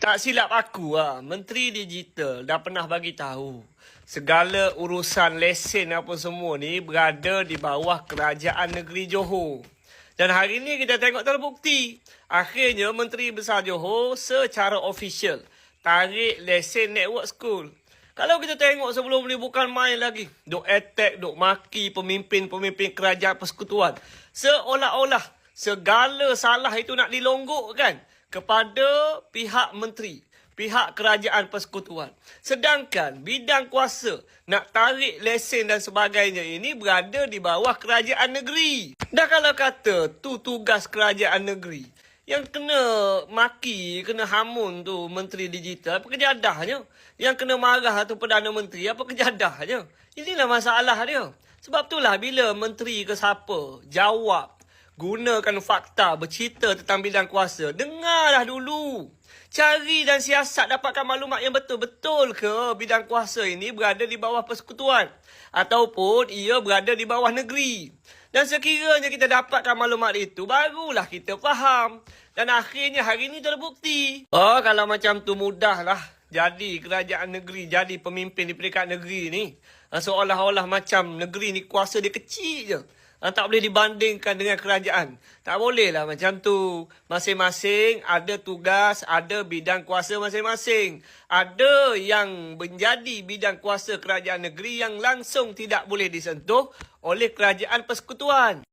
Tak silap aku Menteri Digital dah pernah bagi tahu segala urusan lesen apa semua ni berada di bawah Kerajaan Negeri Johor. Dan hari ni kita tengok terbukti. Akhirnya Menteri Besar Johor secara official tarik lesen network school. Kalau kita tengok sebelum ni bukan main lagi. Duk attack, duk maki pemimpin-pemimpin kerajaan persekutuan. Seolah-olah segala salah itu nak dilonggokkan kepada pihak menteri, pihak kerajaan persekutuan. Sedangkan bidang kuasa nak tarik lesen dan sebagainya ini berada di bawah kerajaan negeri. Dah kalau kata tu tugas kerajaan negeri, yang kena maki, kena hamun tu Menteri Digital, apa kejadahnya? Yang kena marah tu Perdana Menteri, apa kejadahnya? Inilah masalah dia. Sebab itulah bila menteri ke siapa jawab, gunakan fakta bercerita tentang bidang kuasa, dengarlah dulu. Cari dan siasat dapatkan maklumat yang betul-betul ke bidang kuasa ini berada di bawah persekutuan ataupun ia berada di bawah negeri. Dan sekiranya kita dapatkan maklumat itu, barulah kita faham. Dan akhirnya hari ini terbukti. Oh, kalau macam tu mudahlah jadi kerajaan negeri, jadi pemimpin di peringkat negeri ni. Seolah-olah macam negeri ni kuasa dia kecil je. Tak boleh dibandingkan dengan kerajaan. Tak boleh lah macam tu. Masing-masing ada tugas, ada bidang kuasa masing-masing. Ada yang menjadi bidang kuasa kerajaan negeri yang langsung tidak boleh disentuh oleh kerajaan persekutuan.